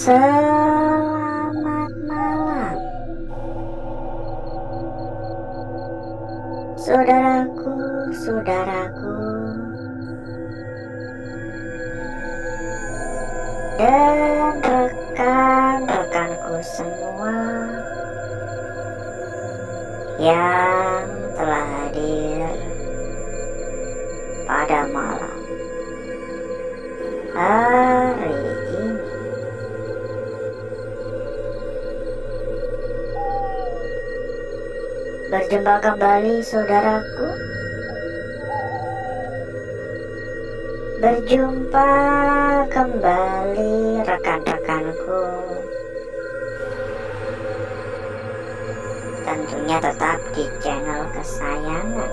Selamat malam, saudaraku, dan rekan-rekanku semua yang telah hadir pada malam hari ini. Berjumpa kembali saudaraku, berjumpa kembali rekan-rekanku. Tentunya tetap di channel kesayangan,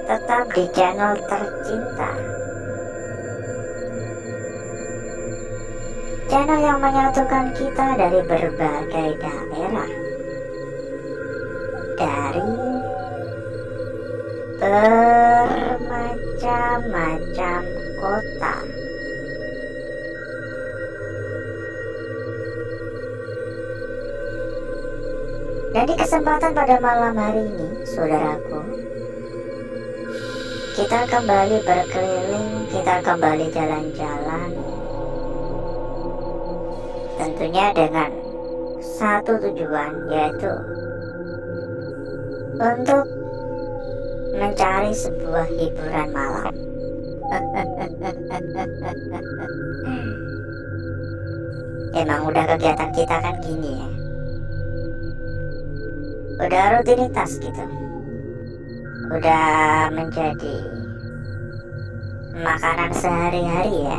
tetap di channel tercinta, channel yang menyatukan kita dari berbagai daerah, dari bermacam-macam kota. Dan di kesempatan pada malam hari ini, saudaraku, kita kembali berkeliling, kita kembali jalan-jalan, tentunya dengan satu tujuan, yaitu untuk mencari sebuah hiburan malam. Emang udah kegiatan kita kan gini ya, udah rutinitas gitu, udah menjadi makanan sehari-hari ya.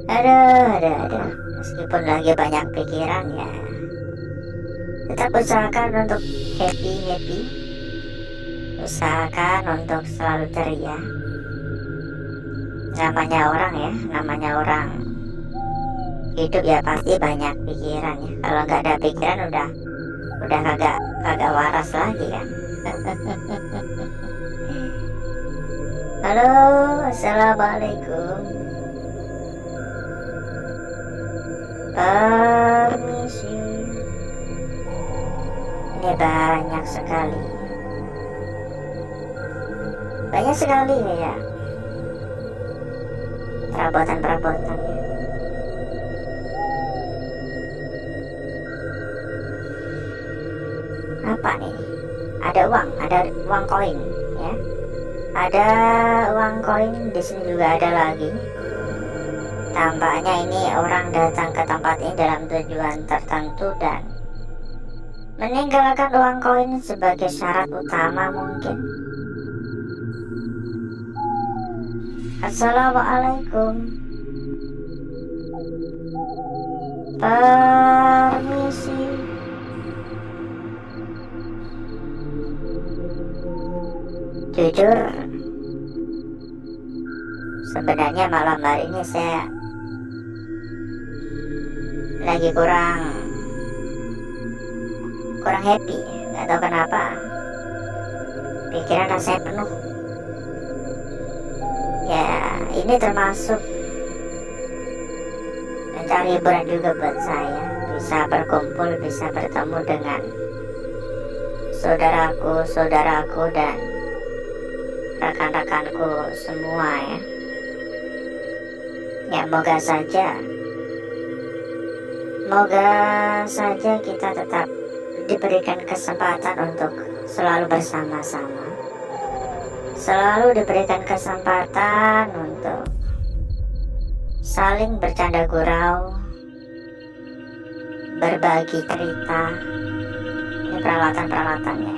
Aduh, meskipun lagi banyak pikiran ya, tetap usahakan untuk happy, usahakan untuk selalu ceria. Namanya orang hidup ya pasti banyak pikiran ya. Kalau nggak ada pikiran udah kagak waras lagi kan. Halo, assalamualaikum. Permisi. Ini banyak sekali ya perabotan. Apa nih? Ada uang koin ya. Ada uang koin, di sini juga ada lagi. Tampaknya ini orang datang ke tempat ini dalam tujuan tertentu dan meninggalkan uang koin sebagai syarat utama mungkin. Assalamualaikum. Permisi. Jujur, sebenarnya malam hari ini saya lagi kurang happy, nggak tahu kenapa. Pikiran rasanya penuh. Ya, ini termasuk mencari hiburan juga buat saya, bisa berkumpul, bisa bertemu dengan saudaraku dan rekan-rekanku semua ya. Ya, moga saja kita tetap diberikan kesempatan untuk selalu bersama-sama, selalu diberikan kesempatan untuk saling bercanda gurau, berbagi cerita. Ini peralatannya ya,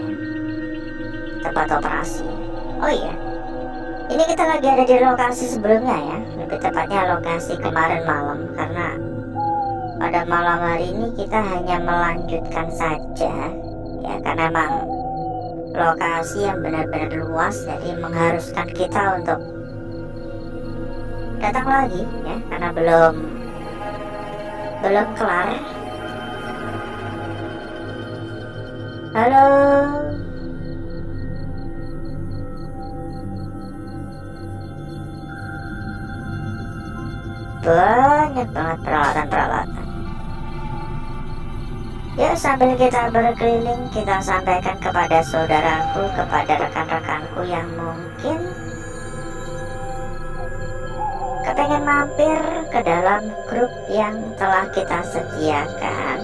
tempat operasi. Oh iya, ini kita lagi ada di lokasi sebelumnya ya, lebih tepatnya lokasi kemarin malam, karena pada malam hari ini kita hanya melanjutkan saja ya, karena memang lokasi yang benar-benar luas, jadi mengharuskan kita untuk datang lagi ya, karena belum kelar. Halo, banyak banget peralatan-peralatan. Yuk sambil kita berkeliling, kita sampaikan kepada saudaraku, kepada rekan-rekanku yang mungkin kepengen mampir ke dalam grup yang telah kita sediakan.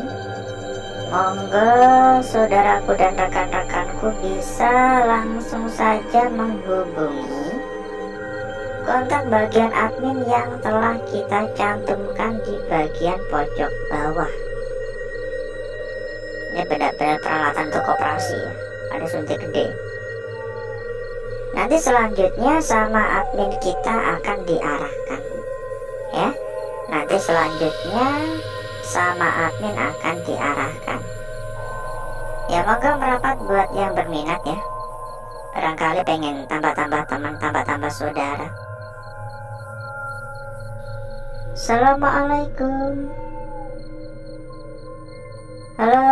Monggo saudaraku dan rekan-rekanku bisa langsung saja menghubungi kontak bagian admin yang telah kita cantumkan di bagian pojok bawah. Ini benar-benar peralatan untuk koperasi ya, ada suntik gede. Nanti selanjutnya sama admin kita akan diarahkan ya. Nanti selanjutnya sama admin akan diarahkan. Ya moga merapat buat yang berminat ya. Barangkali pengen tambah-tambah teman, tambah-tambah saudara. Assalamualaikum. Halo.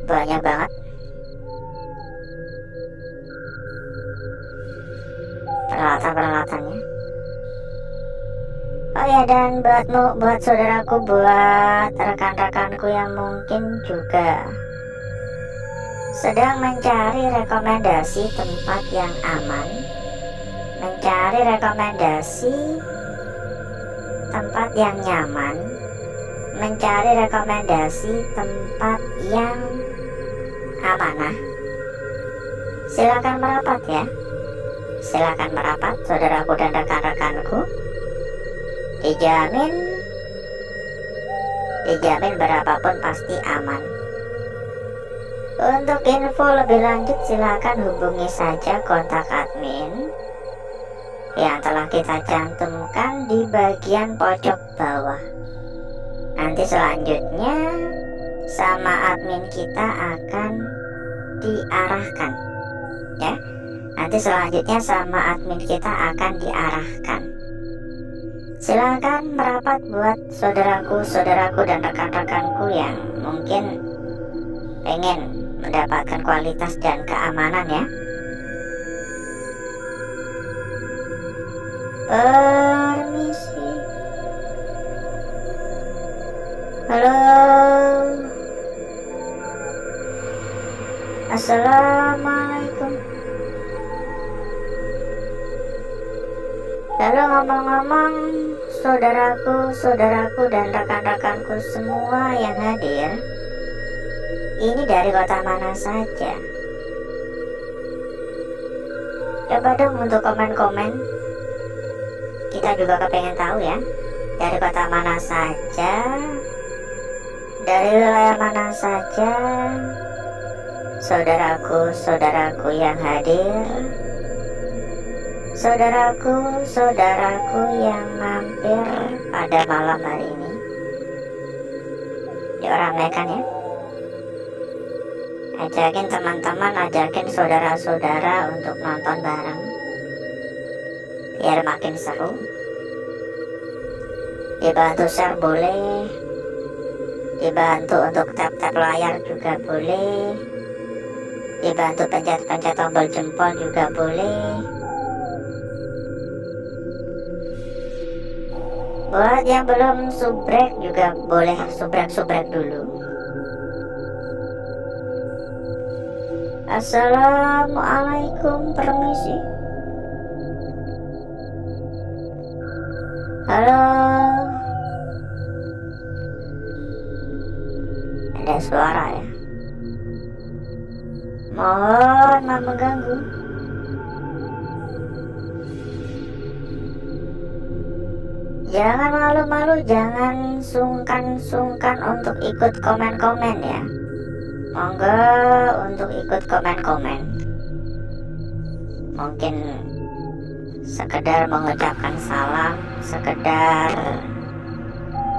Banyak banget peralatan-peralatannya. Oh ya, dan buat saudaraku, buat rekan-rekanku yang mungkin juga sedang mencari rekomendasi tempat yang aman, mencari rekomendasi tempat yang nyaman, mencari rekomendasi tempat yang amanah, silakan merapat ya. Silakan merapat saudaraku dan rekan-rekanku. Dijamin berapapun pasti aman. Untuk info lebih lanjut silakan hubungi saja kontak admin yang telah kita cantumkan di bagian pojok bawah. Nanti selanjutnya sama admin kita akan diarahkan ya. Nanti selanjutnya sama admin kita akan diarahkan. Silakan merapat buat saudaraku dan rekan-rekanku yang mungkin pengen mendapatkan kualitas dan keamanan ya. Permisi. Halo. Assalamualaikum. Lalu ngomong-ngomong, saudaraku dan rekan-rekanku semua yang hadir, ini dari kota mana saja? Coba dong untuk komen-komen. Kita juga kepengen tahu ya, dari kota mana saja, dari wilayah mana saja, saudaraku yang hadir, saudaraku yang mampir pada malam hari ini. Yuk ramaikan ya. Ajakin teman-teman, ajakin saudara-saudara untuk nonton bareng biar makin seru. Dibantu share boleh, dibantu untuk tap-tap layar juga boleh, dibantu pencet-pencet tombol jempol juga boleh. Buat yang belum subrek juga boleh subrek dulu. Assalamualaikum, permisi. Halo. Ada suara ya. Mohon maaf mengganggu. Jangan malu-malu, jangan sungkan-sungkan untuk ikut komen-komen ya. Monggo untuk ikut komen-komen. Mungkin sekedar mengucapkan salam, sekedar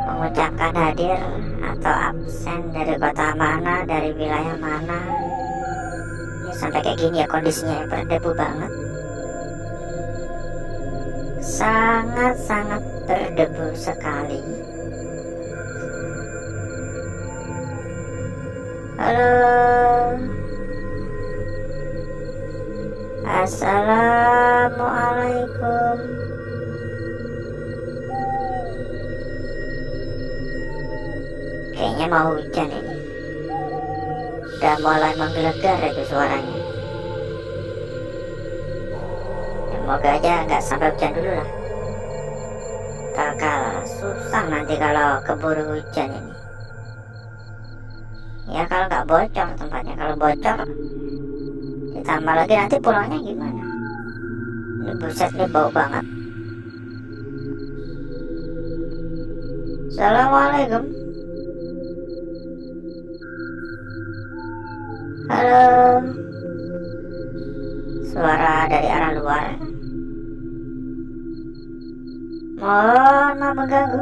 mengucapkan hadir atau absen dari kota mana, dari wilayah mana. Ya, sampai kayak gini ya kondisinya ya, berdebu banget. Sangat-sangat berdebu sekali. Halo. Assalamualaikum. Kayaknya mau hujan ini. Udah mulai menggelegar itu suaranya. Semoga aja nggak sampai hujan dulu lah. Bakal susah nanti kalau keburu hujan ini. Ya kalau nggak bocor tempatnya. Kalau bocor ditambah lagi nanti pulangnya gimana? Ini buset nih, bau banget. Assalamualaikum. Halo. Suara dari arah luar. Mohon maaf mengganggu.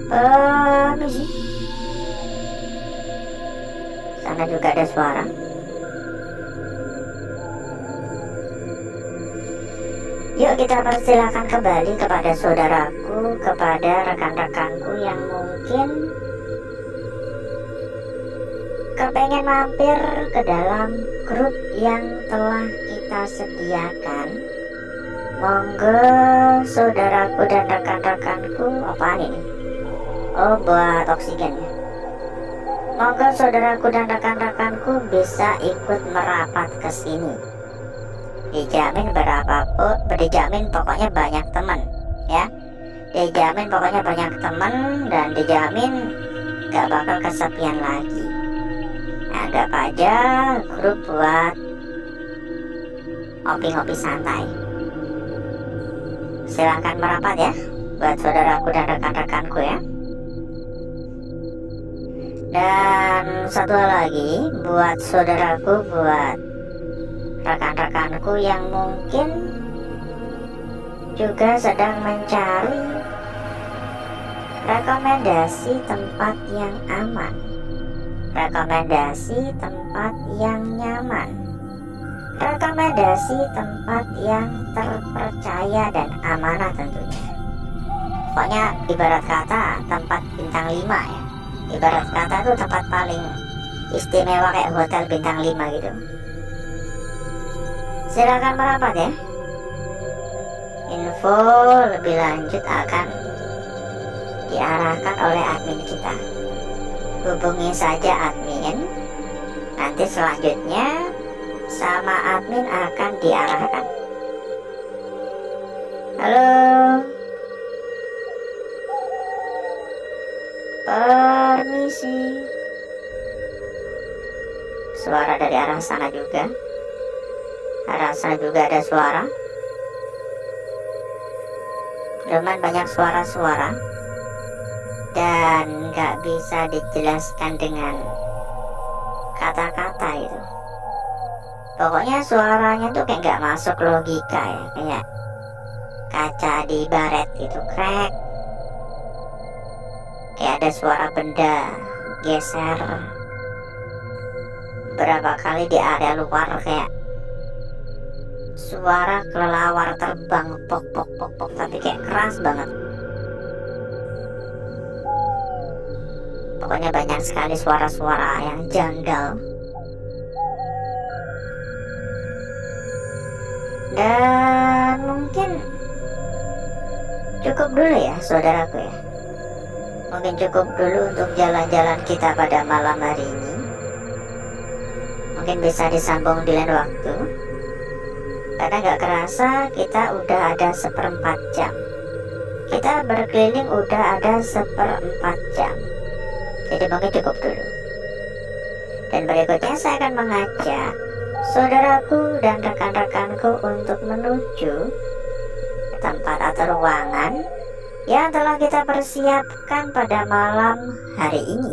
Permisi. Sana juga ada suara. Yuk kita persilakan kembali kepada saudaraku, kepada rekan-rekanku yang mungkin kepengen mampir ke dalam grup yang telah kita sediakan. Monggo saudaraku dan rekan-rekanku. Apaan ini? Oh, buat oksigen ya. Monggo saudaraku dan rekan-rekanku bisa ikut merapat ke sini. Dijamin dijamin pokoknya banyak teman ya. Dijamin pokoknya banyak teman dan dijamin gak bakal kesepian lagi. Anggap aja grup buat ngopi-ngopi santai. Silahkan merapat ya buat saudaraku dan rekan-rekanku ya. Dan satu lagi buat saudaraku, buat rekan-rekanku yang mungkin juga sedang mencari rekomendasi tempat yang aman, rekomendasi tempat yang nyaman, rekomendasi tempat yang terpercaya dan amanah tentunya. Pokoknya ibarat kata tempat bintang 5 ya. Ibarat kata itu tempat paling istimewa kayak hotel bintang 5 gitu. Silakan merapat ya. Info lebih lanjut akan diarahkan oleh admin kita. Hubungi saja admin. Nanti selanjutnya sama admin akan diarahkan. Halo. Permisi. Suara dari arah sana juga. Arah sana juga ada suara. Lumayan banyak suara-suara dan nggak bisa dijelaskan dengan kata-kata itu. Pokoknya suaranya tuh kayak nggak masuk logika ya, kayak kaca di baret itu krek, kayak ada suara benda geser berapa kali di area luar, kayak suara kelelawar terbang pok pok pok pok, tapi kayak keras banget. Pokoknya banyak sekali suara-suara yang janggal. Dan mungkin cukup dulu ya saudaraku ya. Mungkin cukup dulu untuk jalan-jalan kita pada malam hari ini. Mungkin bisa disambung di lain waktu. Karena gak kerasa kita udah ada 1/4 jam. Kita berkeliling udah ada 1/4 jam. Jadi mungkin cukup dulu. Dan berikutnya saya akan mengajak saudaraku dan rekan-rekanku untuk menuju tempat atau ruangan yang telah kita persiapkan pada malam hari ini.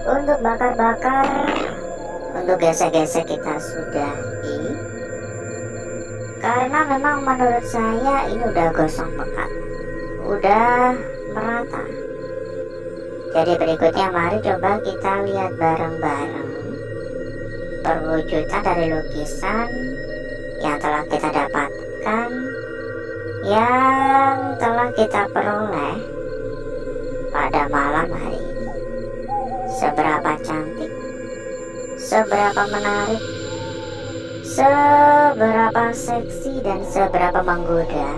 Untuk bakar-bakar, untuk gesek-gesek kita sudahi, karena memang menurut saya ini udah gosong pekat, udah merata. Jadi berikutnya mari coba kita lihat bareng-bareng perwujudan dari lukisan yang telah kita dapatkan, yang telah kita peroleh pada malam hari ini. Seberapa cantik, seberapa menarik, seberapa seksi, dan seberapa menggoda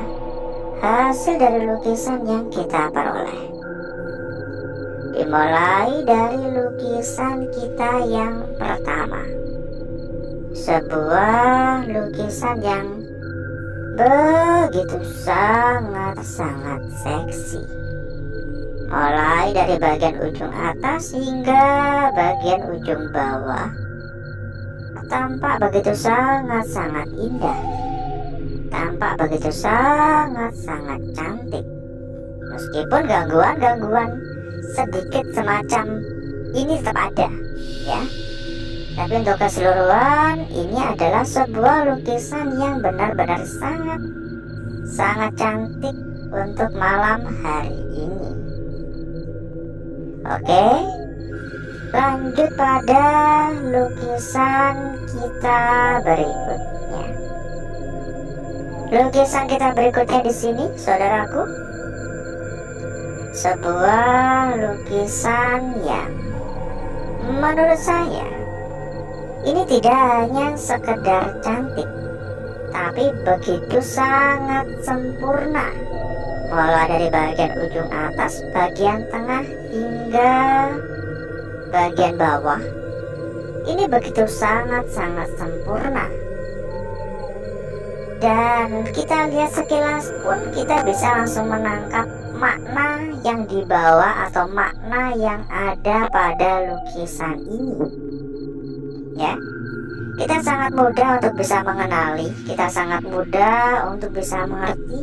hasil dari lukisan yang kita peroleh. Dimulai dari lukisan kita yang pertama, sebuah lukisan yang begitu sangat-sangat seksi. Mulai dari bagian ujung atas hingga bagian ujung bawah, tampak begitu sangat-sangat indah, tampak begitu sangat-sangat cantik. Meskipun gangguan-gangguan sedikit semacam ini tetap ada, ya. Tapi untuk keseluruhan ini adalah sebuah lukisan yang benar-benar sangat cantik untuk malam hari ini. Oke, lanjut pada lukisan kita berikutnya. Lukisan kita berikutnya di sini, saudaraku, sebuah lukisan yang menurut saya ini tidak hanya sekedar cantik, tapi begitu sangat sempurna. Mulai dari bagian ujung atas, bagian tengah, hingga bagian bawah. Ini begitu sangat-sangat sempurna. Dan kita lihat sekilas pun kita bisa langsung menangkap makna yang dibawa atau makna yang ada pada lukisan ini. Ya, kita sangat mudah untuk bisa mengenali, kita sangat mudah untuk bisa mengerti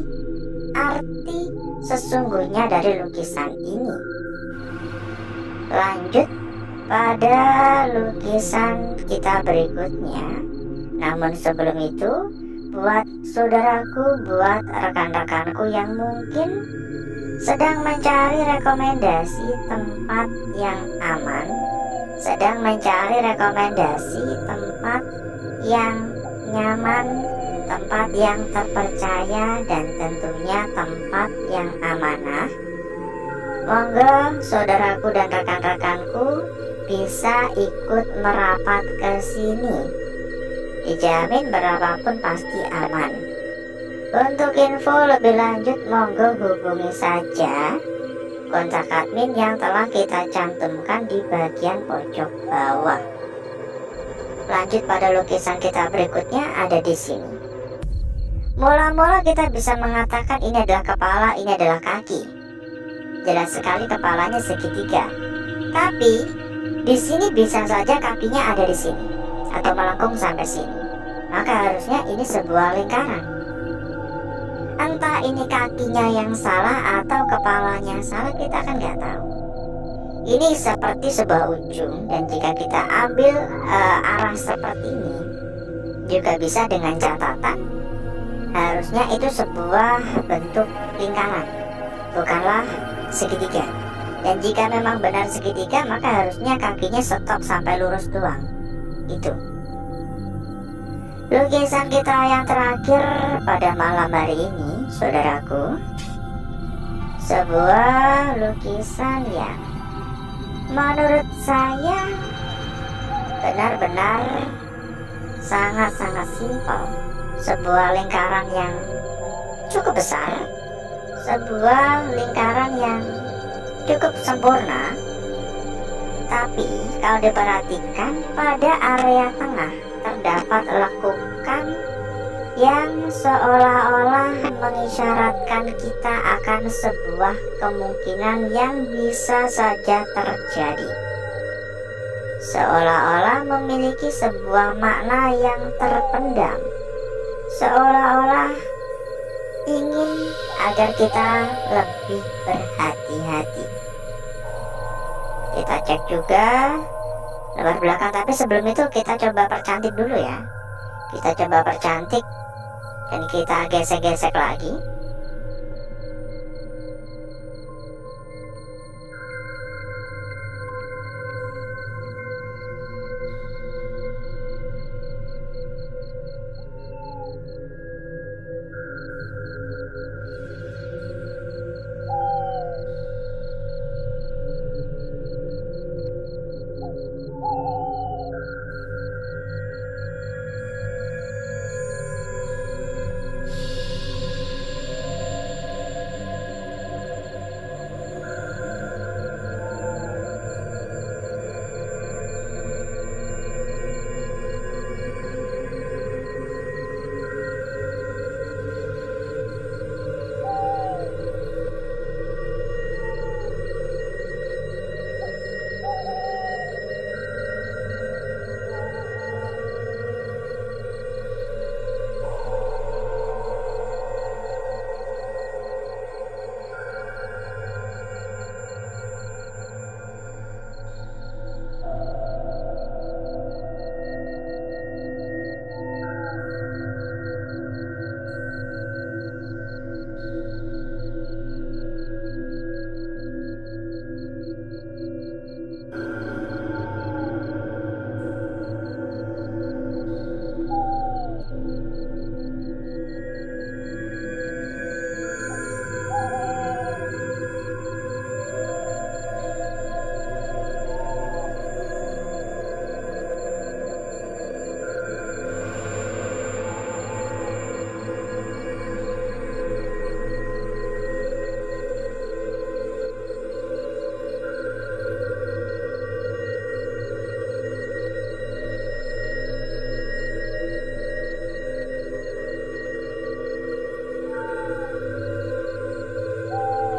arti sesungguhnya dari lukisan ini. Lanjut pada lukisan kita berikutnya. Namun sebelum itu, buat saudaraku, buat rekan-rekanku yang mungkin sedang mencari rekomendasi tempat yang aman, sedang mencari rekomendasi tempat yang nyaman, tempat yang terpercaya, dan tentunya tempat yang amanah, monggo saudaraku dan rekan-rekanku bisa ikut merapat ke sini. Dijamin berapapun pasti aman. Untuk info lebih lanjut monggo hubungi saja kontak admin yang telah kita cantumkan di bagian pojok bawah. Lanjut pada lukisan kita berikutnya ada di sini. Mula-mula kita bisa mengatakan ini adalah kepala, ini adalah kaki. Jelas sekali kepalanya segitiga. Tapi di sini bisa saja kakinya ada di sini atau melengkung sampai sini. Maka harusnya ini sebuah lingkaran. Entah ini kakinya yang salah atau kepalanya yang salah, kita kan nggak tahu. Ini seperti sebuah ujung, dan jika kita ambil arah seperti ini, juga bisa dengan catatan harusnya itu sebuah bentuk lingkaran, bukanlah segitiga. Dan jika memang benar segitiga, maka harusnya kakinya stop sampai lurus doang. Itu lukisan kita yang terakhir pada malam hari ini, saudaraku. Sebuah lukisan yang menurut saya benar-benar sangat-sangat simpel. Sebuah lingkaran yang cukup besar, sebuah lingkaran yang cukup sempurna. Tapi kalau diperhatikan pada area tengah terdapat lekukan yang seolah-olah mengisyaratkan kita akan sebuah kemungkinan yang bisa saja terjadi. Seolah-olah memiliki sebuah makna yang terpendam, seolah-olah ingin agar kita lebih berhati-hati. Kita cek juga lembar belakang, tapi sebelum itu kita coba percantik dulu ya. Kita coba percantik dan kita gesek-gesek lagi.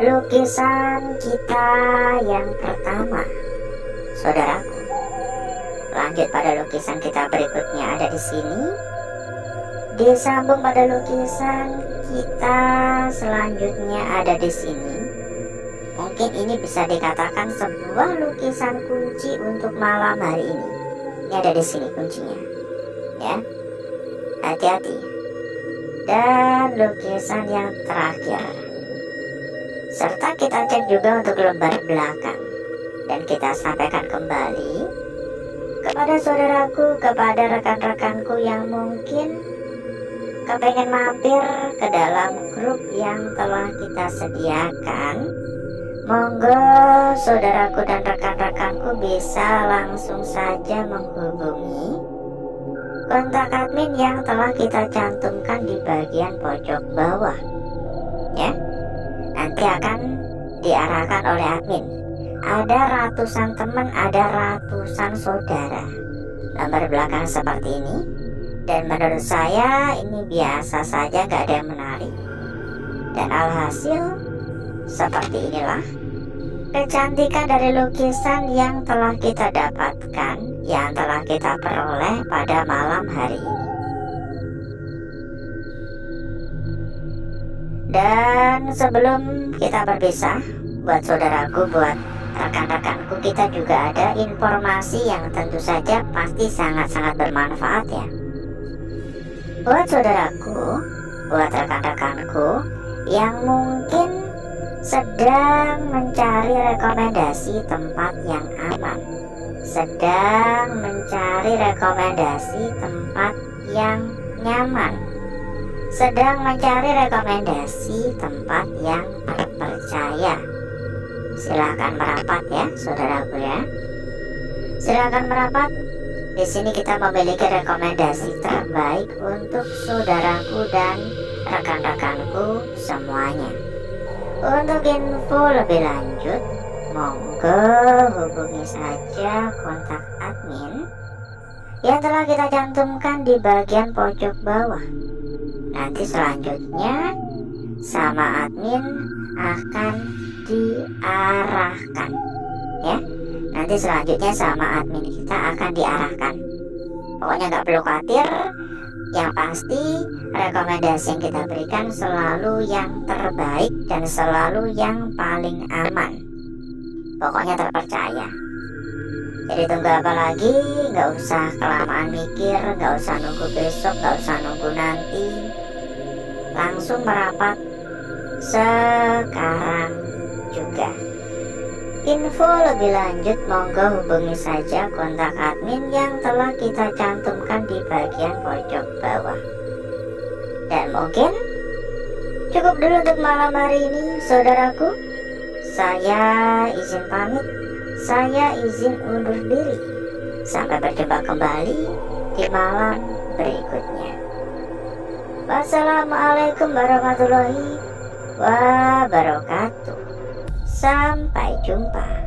Lukisan kita yang pertama, saudaraku. Lanjut pada lukisan kita berikutnya ada di sini. Disambung pada lukisan kita selanjutnya ada di sini. Mungkin ini bisa dikatakan sebuah lukisan kunci untuk malam hari ini. Ini ada di sini kuncinya, ya. Hati-hati. Dan lukisan yang terakhir. Serta kita cek juga untuk lembar belakang. Dan kita sampaikan kembali kepada saudaraku, kepada rekan-rekanku yang mungkin kepengen mampir ke dalam grup yang telah kita sediakan. Monggo saudaraku dan rekan-rekanku bisa langsung saja menghubungi kontak admin yang telah kita cantumkan di bagian pojok bawah, ya. Nanti akan diarahkan oleh admin. Ada ratusan teman, ada ratusan saudara. Lembar belakang seperti ini. Dan menurut saya ini biasa saja, gak ada yang menarik. Dan alhasil seperti inilah kecantikan dari lukisan yang telah kita dapatkan, yang telah kita peroleh pada malam hari ini. Dan sebelum kita berpisah, buat saudaraku, buat rekan-rekanku, kita juga ada informasi yang tentu saja pasti sangat-sangat bermanfaat ya. Buat saudaraku, buat rekan-rekanku yang mungkin sedang mencari rekomendasi tempat yang aman, sedang mencari rekomendasi tempat yang nyaman, sedang mencari rekomendasi tempat yang terpercaya, silakan merapat ya saudaraku ya. Silakan merapat. Di sini kita memiliki rekomendasi terbaik untuk saudaraku dan rekan-rekanku semuanya. Untuk info lebih lanjut, monggo hubungi saja kontak admin yang telah kita cantumkan di bagian pojok bawah. Nanti selanjutnya sama admin akan diarahkan ya. Nanti selanjutnya sama admin kita akan diarahkan. Pokoknya nggak perlu khawatir. Yang pasti rekomendasi yang kita berikan selalu yang terbaik dan selalu yang paling aman. Pokoknya terpercaya. Jadi tunggu apa lagi? Nggak usah kelamaan mikir, nggak usah nunggu besok, nggak usah nunggu nanti. Langsung merapat sekarang juga. Info lebih lanjut monggo hubungi saja kontak admin yang telah kita cantumkan di bagian pojok bawah. Dan mungkin cukup dulu untuk malam hari ini, saudaraku. Saya izin pamit, saya izin undur diri. Sampai berjumpa kembali di malam berikutnya. Wassalamualaikum warahmatullahi wabarakatuh. Sampai jumpa.